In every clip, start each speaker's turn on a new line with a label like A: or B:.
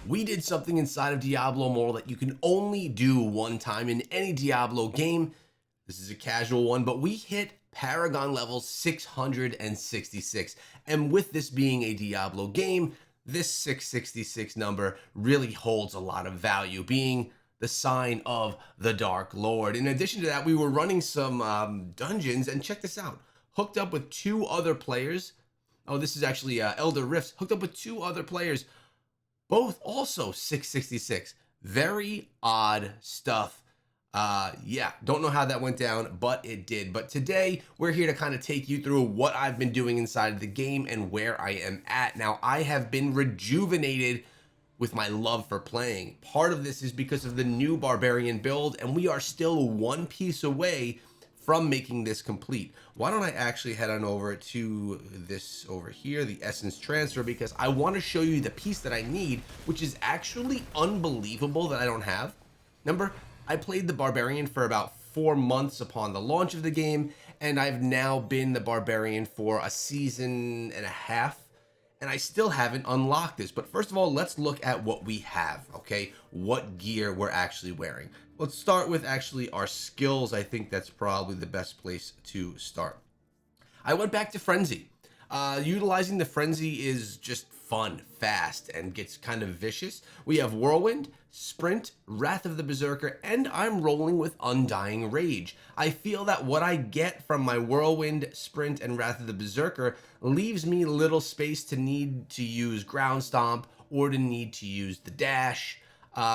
A: we did something inside of Diablo Immortal that you can only do one time in any Diablo game. This is a casual one, but we hit Paragon level 666. And with this being a Diablo game, this 666 number really holds a lot of value, being the sign of the Dark Lord. In addition to that, we were running some dungeons, and check this out. Hooked up with two other players. Oh, this is actually Elder Rifts. Hooked up with two other players, both also 666. Very odd stuff. Yeah, don't know how that went down, but it did. But today, we're here to kind of take you through what I've been doing inside the game and where I am at. Now, I have been rejuvenated with my love for playing. Part of this is because of the new Barbarian build, and we are still one piece away from making this complete. Why don't I actually head on over to this over here, the Essence Transfer, because I want to show you the piece that I need, which is actually unbelievable that I don't have. Remember, I played the Barbarian for about 4 months upon the launch of the game, and I've now been the Barbarian for a season and a half, and I still haven't unlocked this. But first of all, let's look at what we have, okay? What gear we're actually wearing. Let's start with actually our skills. I think that's probably the best place to start. I went back to Frenzy. Utilizing the Frenzy is just fun, fast, and gets kind of vicious. We have Whirlwind, Sprint, Wrath of the Berserker, and I'm rolling with Undying Rage. I feel that what I get from my Whirlwind, Sprint, and Wrath of the Berserker leaves me little space to need to use Ground Stomp or to need to use the Dash.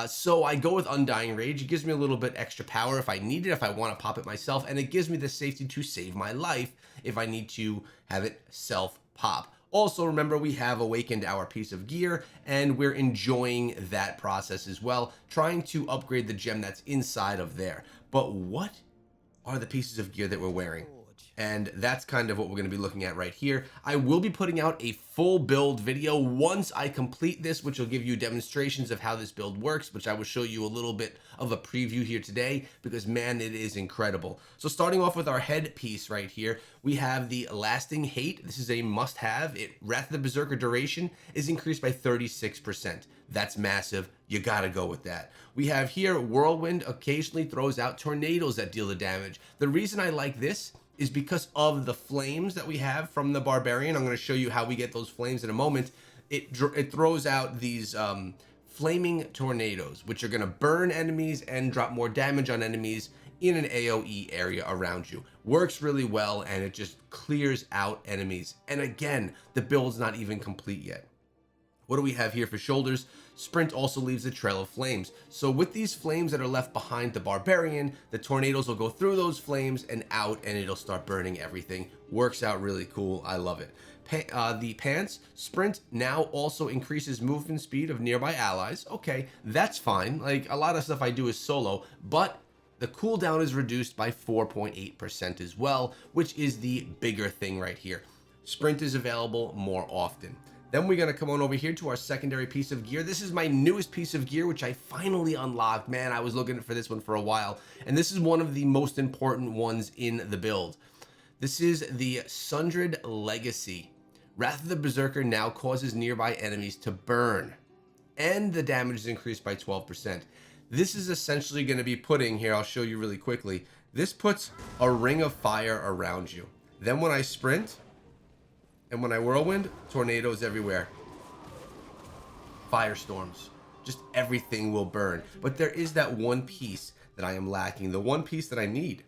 A: So I go with Undying Rage. It gives me a little bit extra power if I need it, if I want to pop it myself, and it gives me the safety to save my life if I need to have it self-pop. Also, remember, we have awakened our piece of gear, and we're enjoying that process as well, trying to upgrade the gem that's inside of there. But what are the pieces of gear that we're wearing? And that's kind of what we're going to be looking at right here. I will be putting out a full build video once I complete this, which will give you demonstrations of how this build works, which I will show you a little bit of a preview here today, because man, it is incredible. So starting off with our headpiece right here, we have the Lasting Hate. This is a must-have. Wrath of the Berserker duration is increased by 36%. That's massive. You gotta go with that. We have here Whirlwind occasionally throws out tornadoes that deal the damage. The reason I like this is because of the flames that we have from the Barbarian. I'm going to show you how we get those flames in a moment. It throws out these flaming tornadoes, which are going to burn enemies and drop more damage on enemies in an AoE area around you. Works really well, and it just clears out enemies. And again, the build's not even complete yet. What do we have here for shoulders? Sprint also leaves a trail of flames. So with these flames that are left behind the Barbarian, the tornadoes will go through those flames and out, and it'll start burning everything. Works out really cool. I love it. The pants, Sprint now also increases movement speed of nearby allies. Okay, that's fine. Like, a lot of stuff I do is solo, but the cooldown is reduced by 4.8% as well, which is the bigger thing right here. Sprint is available more often. Then we're going to come on over here to our secondary piece of gear. This is my newest piece of gear, which I finally unlocked. Man, I was looking for this one for a while. And this is one of the most important ones in the build. This is the Sundred Legacy. Wrath of the Berserker now causes nearby enemies to burn, and the damage is increased by 12%. This is essentially going to be putting, here, I'll show you really quickly. This puts a ring of fire around you. Then when I sprint, and when I whirlwind, tornadoes everywhere. Firestorms. Just everything will burn. But there is that one piece that I am lacking. The one piece that I need.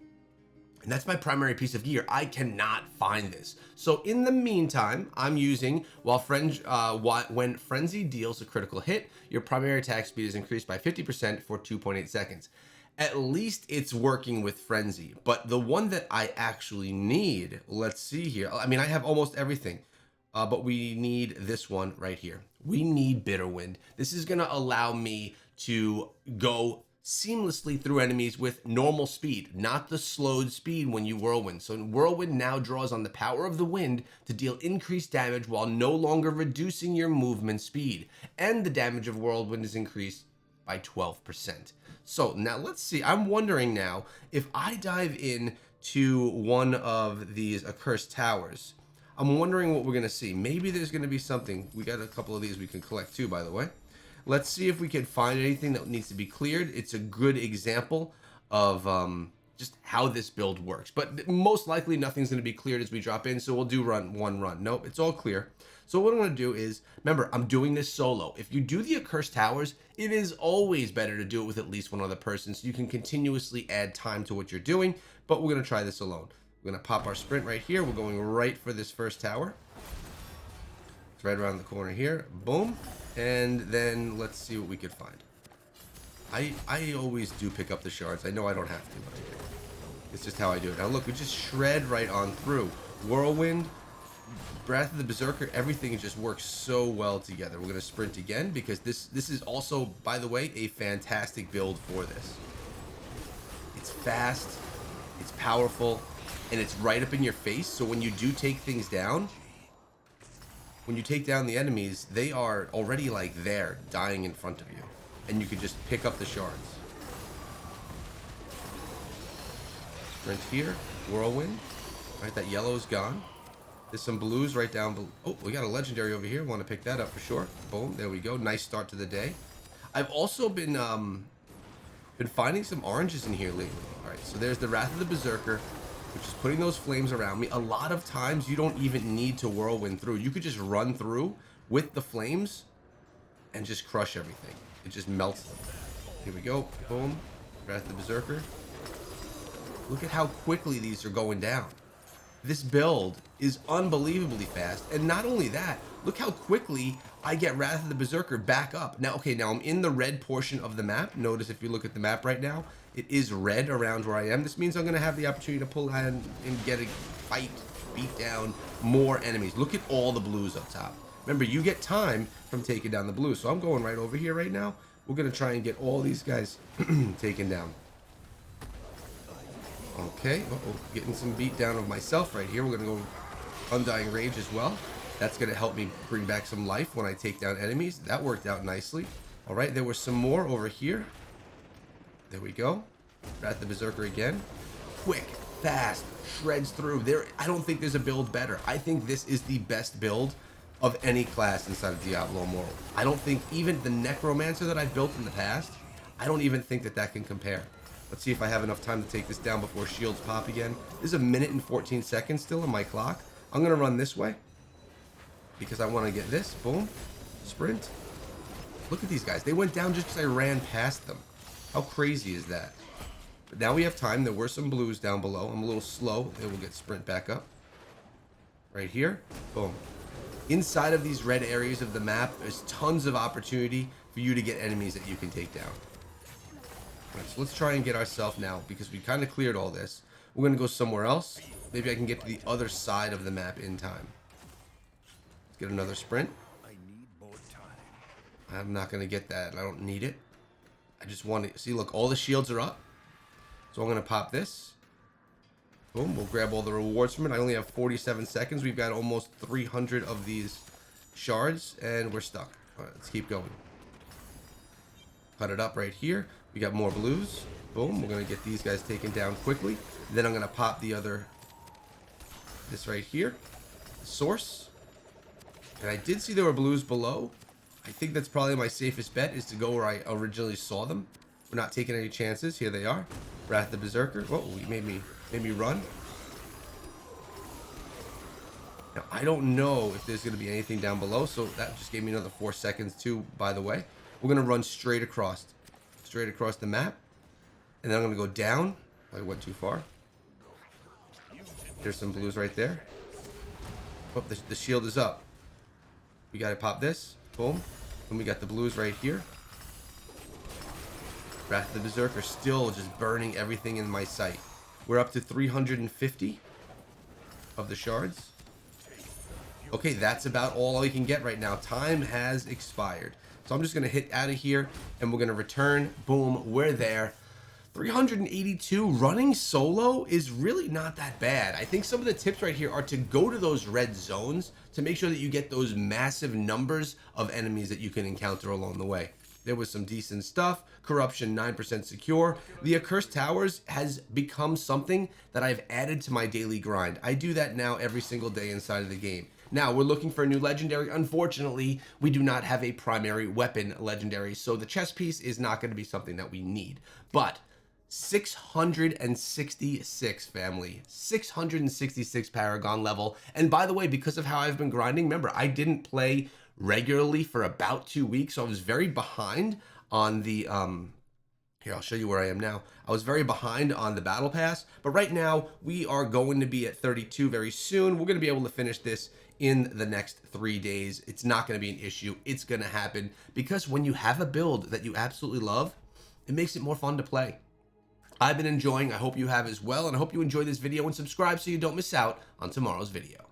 A: And that's my primary piece of gear. I cannot find this. So in the meantime, I'm using, when Frenzy deals a critical hit, your primary attack speed is increased by 50% for 2.8 seconds. At least it's working with Frenzy. But the one that I actually need, let's see here. I mean, I have almost everything, but we need this one right here. We need Bitterwind. This is going to allow me to go seamlessly through enemies with normal speed, not the slowed speed when you whirlwind. So Whirlwind now draws on the power of the wind to deal increased damage while no longer reducing your movement speed. And the damage of Whirlwind is increased by 12%. So now let's see. I'm wondering now, if I dive in to one of these accursed towers, I'm wondering what we're going to see. Maybe there's going to be something. We got a couple of these we can collect too, by the way. Let's see if we can find anything that needs to be cleared. It's a good example of just how this build works. But most likely nothing's going to be cleared as we drop in, so we'll do one run. Nope, it's all clear. So what I'm going to do is, remember, I'm doing this solo. If you do the Accursed Towers, it is always better to do it with at least one other person so you can continuously add time to what you're doing, but we're going to try this alone. We're going to pop our sprint right here. We're going right for this first tower. It's right around the corner here. Boom. And then let's see what we could find. I always do pick up the shards. I know I don't have to, but I do. It's just how I do it. Now look, we just shred right on through. Whirlwind, Wrath of the Berserker, everything just works so well together. We're going to sprint again because this is also, by the way, a fantastic build for this. It's fast, it's powerful, and it's right up in your face. So when you do take things down, when you take down the enemies, they are already like there, dying in front of you. And you can just pick up the shards. Sprint here, Whirlwind. Right, that yellow is gone. There's some blues right down below. Oh, we got a legendary over here. Want to pick that up for sure. Boom, there we go. Nice start to the day. I've also been finding some oranges in here lately. All right, so there's the Wrath of the Berserker, which is putting those flames around me. A lot of times you don't even need to whirlwind through. You could just run through with the flames and just crush everything. It just melts them. Here we go. Boom. Wrath of the Berserker. Look at how quickly these are going down. This build is unbelievably fast. And not only that, look how quickly I get Wrath of the Berserker back up. Now, okay, now I'm in the red portion of the map. Notice if you look at the map right now, it is red around where I am. This means I'm going to have the opportunity to pull out and get a fight, beat down more enemies. Look at all the blues up top. Remember, you get time from taking down the blues. So I'm going right over here right now. We're going to try and get all these guys taken down. Okay, uh-oh, getting some beat down of myself right here. We're going to go Undying Rage as well. That's going to help me bring back some life when I take down enemies. That worked out nicely. All right, there were some more over here. There we go. Wrath of the Berserker again. Quick, fast, shreds through. I don't think there's a build better. I think this is the best build of any class inside of Diablo Immortal. I don't think even the Necromancer that I've built in the past, I don't even think that can compare. Let's see if I have enough time to take this down before shields pop again. This is 1 minute and 14 seconds still on my clock. I'm going to run this way because I want to get this. Boom. Sprint. Look at these guys. They went down just because I ran past them. How crazy is that? But now we have time. There were some blues down below. I'm a little slow. They will get sprint back up. Right here. Boom. Inside of these red areas of the map, there's tons of opportunity for you to get enemies that you can take down. All right, so let's try and get ourselves now, because we kind of cleared all this. We're going to go somewhere else. Maybe I can get to the other side of the map in time. Let's get another sprint. I'm not going to get that. I don't need it. I just want to see, look, all the shields are up. So I'm going to pop this. Boom, we'll grab all the rewards from it. I only have 47 seconds. We've got almost 300 of these shards, and we're stuck. All right, let's keep going. Cut it up right here. We got more blues. Boom, we're going to get these guys taken down quickly. Then I'm going to pop the other, this right here, the source. And I did see there were blues below. I think that's probably my safest bet, is to go where I originally saw them. We're not taking any chances. Here they are. Wrath of the Berserker. Whoa, he made me run. Now, I don't know if there's going to be anything down below, so that just gave me another 4 seconds too, by the way. We're going to run straight across the map. And then I'm going to go down. I went too far. There's some blues right there. Oh, the shield is up. We got to pop this. Boom. And we got the blues right here. Wrath of the Berserker still just burning everything in my sight. We're up to 350 of the shards. Okay, that's about all we can get right now. Time has expired. So I'm just going to hit out of here, and we're going to return. Boom, we're there. 382 running solo is really not that bad. I think some of the tips right here are to go to those red zones to make sure that you get those massive numbers of enemies that you can encounter along the way. There was some decent stuff. Corruption 9% secure. The Accursed Towers has become something that I've added to my daily grind. I do that now every single day inside of the game. Now, we're looking for a new legendary. Unfortunately, we do not have a primary weapon legendary, so the chest piece is not going to be something that we need. But 666 family, 666 Paragon level. And by the way, because of how I've been grinding, remember, I didn't play regularly for about 2 weeks, so I was very behind on the here, I'll show you where I am now. I was very behind on the battle pass, but right now we are going to be at 32 very soon. We're going to be able to finish this in the next 3 days. It's not going to be an issue. It's going to happen because when you have a build that you absolutely love, it makes it more fun to play. I've been enjoying. I hope you have as well, and I hope you enjoy this video and subscribe so you don't miss out on tomorrow's video.